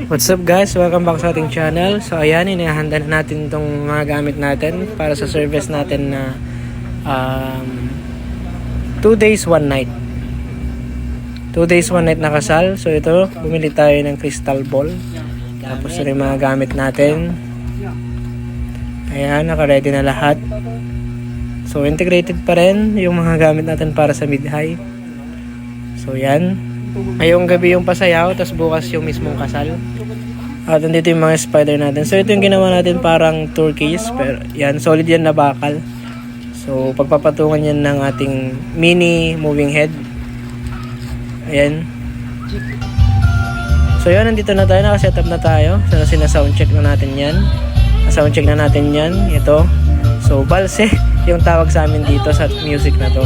What's up guys? Welcome back sa ating channel. So ayan, inihanda na natin itong mga gamit natin para sa service natin na 2 days 1 night. 2 days 1 night na kasal. So ito, bumili tayo ng crystal ball. Tapos ito yung mga gamit natin. Ayan, naka-ready na lahat. So integrated pa rin yung mga gamit natin para sa mid-high. So yan. Ngayong gabi yung pasayaw, tapos bukas yung mismong kasal. At nandito yung mga spider natin. So ito yung ginawa natin parang turkeys. Pero yan, solid yan na bakal. So pagpapatungan yan ng ating mini moving head. Ayan. So yan, nandito na tayo, nakasetup na tayo. So sinasoundcheck na natin yan. Soundcheck na natin yan. Ito. So balse yung tawag sa amin dito sa music na to.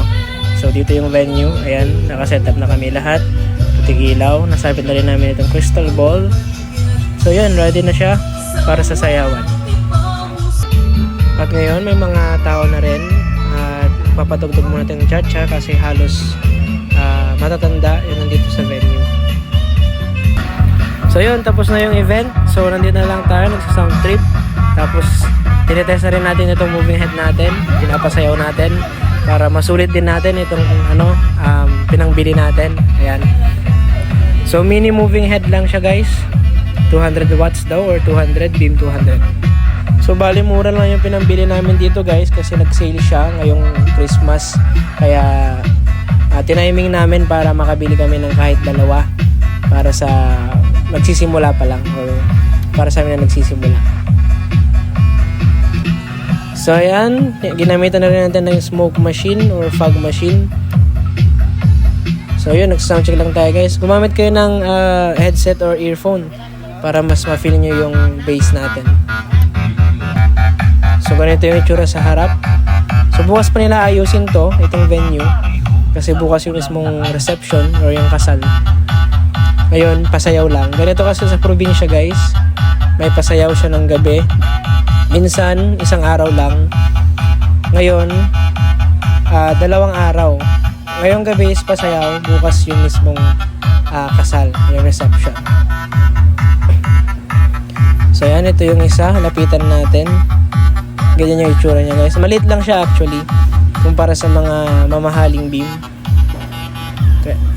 So dito yung venue. Ayan, nakasetup na kami lahat. Puting ilaw. Nasabit na rin namin itong crystal ball. So yan, ready na siya para sa sayawan. At ngayon may mga tao na rin. At papatugtog muna natin ng cha-cha kasi halos matatanda yun nandito sa venue. So yun, tapos na yung event. So nandito na lang tayo, nagsa-sound trip. Tapos tinetest na rin natin itong moving head natin. Pinapasayaw natin para masulit din natin itong pinangbili natin. Ayan. So mini moving head lang siya guys. 200 watts daw or 200 beam 200. So bali mura lang yung pinambili namin dito guys kasi nag-sale siya ngayong Christmas. Kaya tiniming namin para makabili kami ng kahit dalawa para sa nagsisimula pa lang or para sa amin na nagsisimula. So ayan, ginamitan na rin natin ng smoke machine or fog machine. So yun, nag-soundcheck lang tayo guys. Gumamit kayo ng headset or earphone para mas ma-feel nyo yung bass natin. So ganito yung itsura sa harap. So bukas pa nila ayusin to, itong venue. Kasi bukas yung mismong reception or yung kasal. Ngayon, pasayaw lang. Ganito kasi sa probinsya guys. May pasayaw siya ng gabi. Minsan, isang araw lang. Ngayon, 2 araw. Ngayong gabi is pasayaw, bukas yung mismong kasal, yung reception. So yan, ito yung isa, lapitan natin. Ganyan yung itsura niya guys. Maliit lang siya actually, kumpara sa mga mamahaling beam.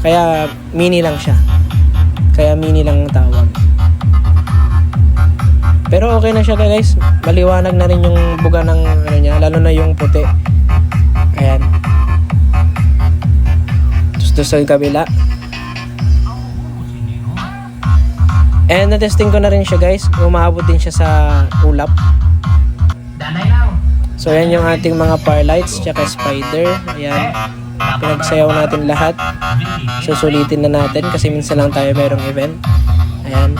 Kaya mini lang siya. Kaya mini lang ang tawag. Pero okay na siya guys. Maliwanag na rin yung buga ng niya, lalo na yung puti. Ayan. Tapos sa kabila. And na-testing ko na rin siya guys. Umaabot din siya sa ulap. So ayan yung ating mga fire lights tsaka spider. Ayan. Pinagsayaw natin lahat. Susulitin na natin kasi minsan lang tayo mayroong event. Ayan.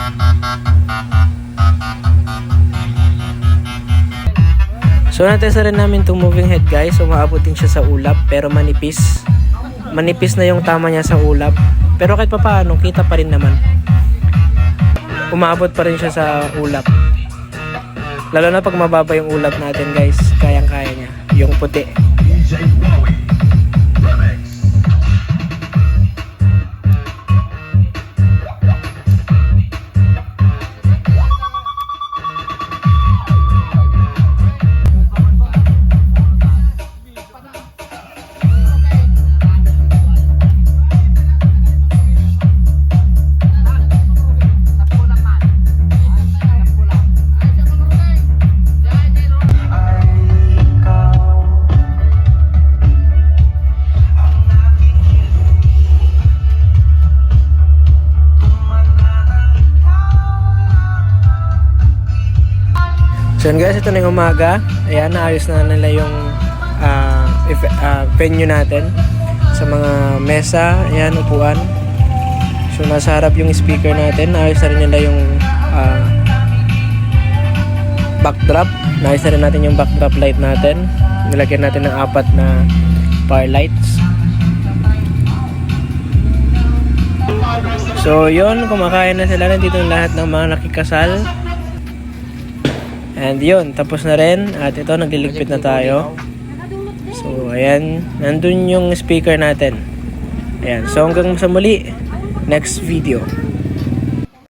So natesta rin namin itong moving head guys. Umaabot din siya sa ulap pero manipis. Manipis na yung tama niya sa ulap. Pero kahit pa paano, kita pa rin naman. Umaabot pa rin siya sa ulap. Lalo na pag mababa yung ulap natin guys. Kayang-kaya niya. Yung puti. So guys, ito na yung umaga. Ayan, naayos na nila yung venue natin sa mga mesa, ayan, upuan. So nasa harap yung speaker natin. Naayos na rin nila yung backdrop. Naayos na rin natin yung backdrop light natin. Nilagyan natin ng 4 na fire lights. So yun, kumakain na sila. Nandito lahat ng mga nakikasal. And yun, tapos na rin. At ito, nagliligpit na tayo. So, ayan. Nandun yung speaker natin. Ayan. So, hanggang sa muli. Next video.